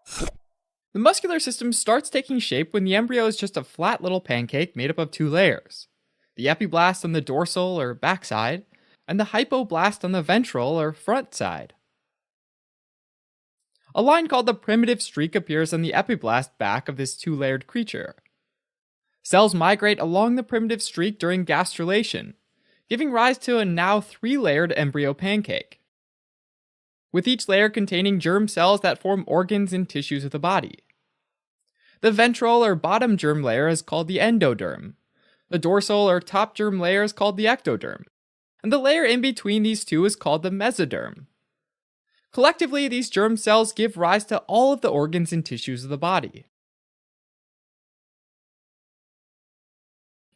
The muscular system starts taking shape when the embryo is just a flat little pancake made up of two layers: the epiblast on the dorsal or backside, and the hypoblast on the ventral or front side. A line called the primitive streak appears on the epiblast back of this two-layered creature. Cells migrate along the primitive streak during gastrulation, giving rise to a now three-layered embryo pancake, with each layer containing germ cells that form organs and tissues of the body. The ventral or bottom germ layer is called the endoderm, the dorsal or top germ layer is called the ectoderm, and the layer in between these two is called the mesoderm. Collectively, these germ cells give rise to all of the organs and tissues of the body.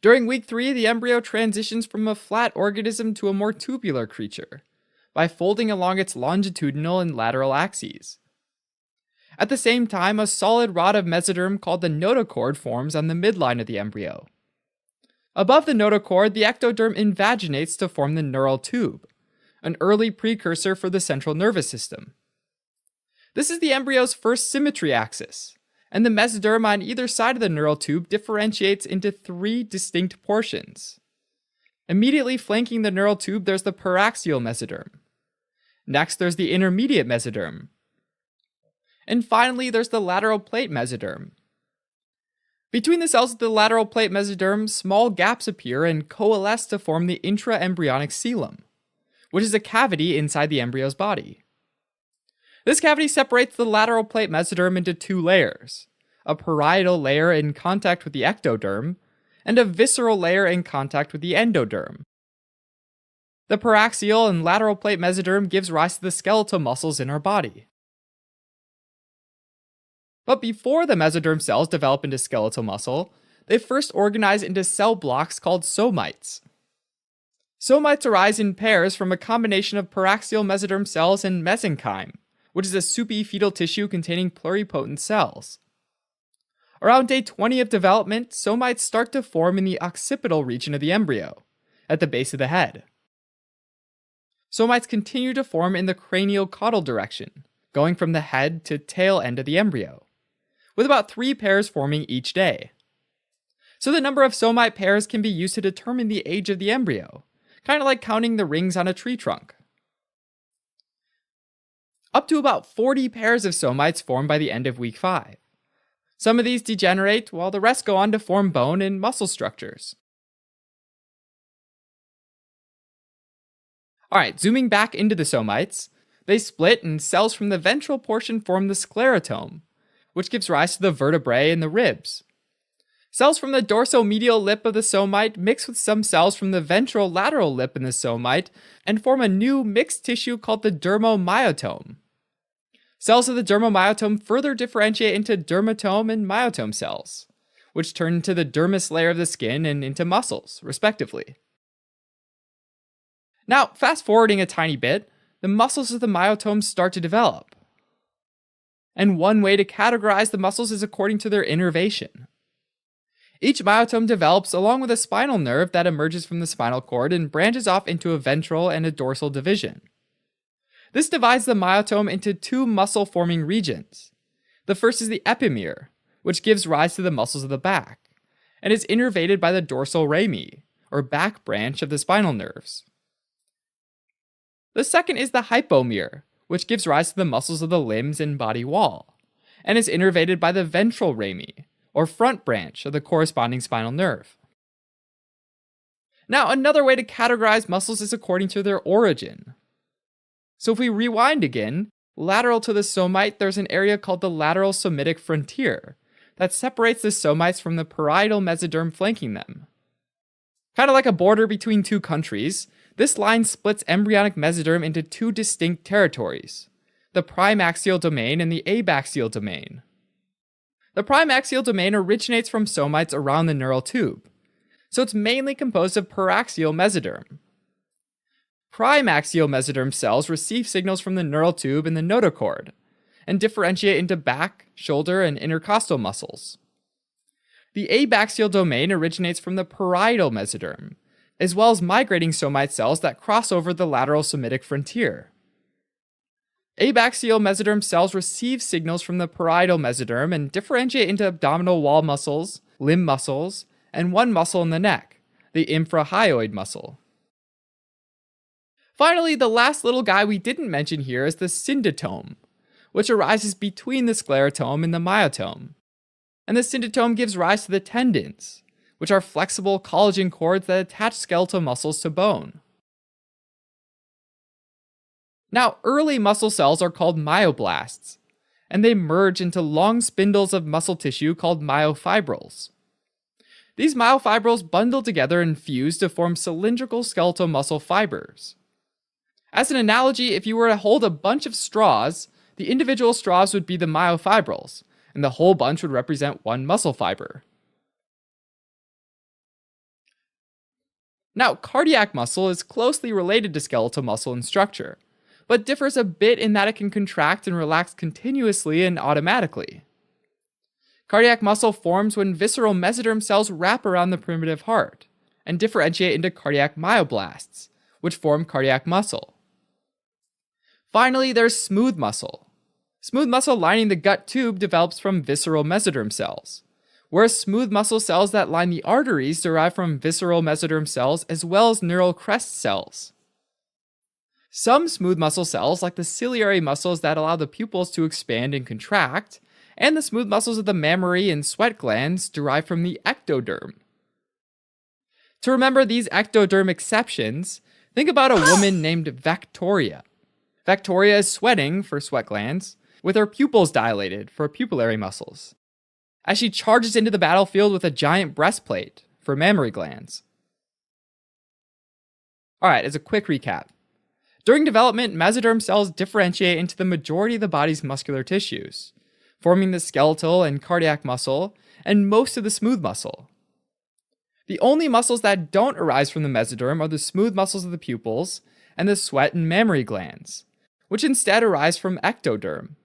During week 3, the embryo transitions from a flat organism to a more tubular creature by folding along its longitudinal and lateral axes. At the same time, a solid rod of mesoderm called the notochord forms on the midline of the embryo. Above the notochord, the ectoderm invaginates to form the neural tube, an early precursor for the central nervous system. This is the embryo's first symmetry axis, and the mesoderm on either side of the neural tube differentiates into 3 distinct portions. Immediately flanking the neural tube, there's the paraxial mesoderm. Next, there's the intermediate mesoderm. And finally, there's the lateral plate mesoderm. Between the cells of the lateral plate mesoderm, small gaps appear and coalesce to form the intraembryonic coelom, which is a cavity inside the embryo's body. This cavity separates the lateral plate mesoderm into 2 layers, a parietal layer in contact with the ectoderm, and a visceral layer in contact with the endoderm. The paraxial and lateral plate mesoderm gives rise to the skeletal muscles in our body. But before the mesoderm cells develop into skeletal muscle, they first organize into cell blocks called somites. Somites arise in pairs from a combination of paraxial mesoderm cells and mesenchyme, which is a soupy fetal tissue containing pluripotent cells. Around day 20 of development, somites start to form in the occipital region of the embryo, at the base of the head. Somites continue to form in the craniocaudal direction, going from the head to tail end of the embryo, with about 3 pairs forming each day. So the number of somite pairs can be used to determine the age of the embryo, kind of like counting the rings on a tree trunk. Up to about 40 pairs of somites form by the end of week 5. Some of these degenerate, while the rest go on to form bone and muscle structures. Alright, zooming back into the somites, they split and cells from the ventral portion form the sclerotome, which gives rise to the vertebrae and the ribs. Cells from the dorsomedial lip of the somite mix with some cells from the ventral lateral lip in the somite and form a new mixed tissue called the dermomyotome. Cells of the dermomyotome further differentiate into dermatome and myotome cells, which turn into the dermis layer of the skin and into muscles, respectively. Now, fast forwarding a tiny bit, the muscles of the myotome start to develop. And one way to categorize the muscles is according to their innervation. Each myotome develops along with a spinal nerve that emerges from the spinal cord and branches off into a ventral and a dorsal division. This divides the myotome into 2 muscle-forming regions. The first is the epimere, which gives rise to the muscles of the back, and is innervated by the dorsal rami, or back branch of the spinal nerves. The second is the hypomere, which gives rise to the muscles of the limbs and body wall, and is innervated by the ventral rami, or front branch of the corresponding spinal nerve. Now, another way to categorize muscles is according to their origin. So if we rewind again, lateral to the somite, there's an area called the lateral somitic frontier that separates the somites from the parietal mesoderm flanking them. Kind of like a border between 2 countries, this line splits embryonic mesoderm into 2 distinct territories, the primaxial domain and the abaxial domain. The primaxial domain originates from somites around the neural tube, so it's mainly composed of paraxial mesoderm. Primaxial mesoderm cells receive signals from the neural tube and the notochord, and differentiate into back, shoulder, and intercostal muscles. The abaxial domain originates from the parietal mesoderm, as well as migrating somite cells that cross over the lateral somitic frontier. Abaxial mesoderm cells receive signals from the parietal mesoderm and differentiate into abdominal wall muscles, limb muscles, and one muscle in the neck, the infrahyoid muscle. Finally, the last little guy we didn't mention here is the syndotome, which arises between the sclerotome and the myotome. And the syndotome gives rise to the tendons, which are flexible collagen cords that attach skeletal muscles to bone. Now, early muscle cells are called myoblasts, and they merge into long spindles of muscle tissue called myofibrils. These myofibrils bundle together and fuse to form cylindrical skeletal muscle fibers. As an analogy, if you were to hold a bunch of straws, the individual straws would be the myofibrils, and the whole bunch would represent one muscle fiber. Now, cardiac muscle is closely related to skeletal muscle in structure, but differs a bit in that it can contract and relax continuously and automatically. Cardiac muscle forms when visceral mesoderm cells wrap around the primitive heart and differentiate into cardiac myoblasts, which form cardiac muscle. Finally, there's smooth muscle. Smooth muscle lining the gut tube develops from visceral mesoderm cells, whereas smooth muscle cells that line the arteries derive from visceral mesoderm cells as well as neural crest cells. Some smooth muscle cells, like the ciliary muscles that allow the pupils to expand and contract, and the smooth muscles of the mammary and sweat glands, derive from the ectoderm. To remember these ectoderm exceptions, think about a woman named Victoria. Victoria is sweating, for sweat glands, with her pupils dilated, for pupillary muscles, as she charges into the battlefield with a giant breastplate, for mammary glands. Alright, as a quick recap. During development, mesoderm cells differentiate into the majority of the body's muscular tissues, forming the skeletal and cardiac muscle, and most of the smooth muscle. The only muscles that don't arise from the mesoderm are the smooth muscles of the pupils and the sweat and mammary glands, which instead arise from ectoderm.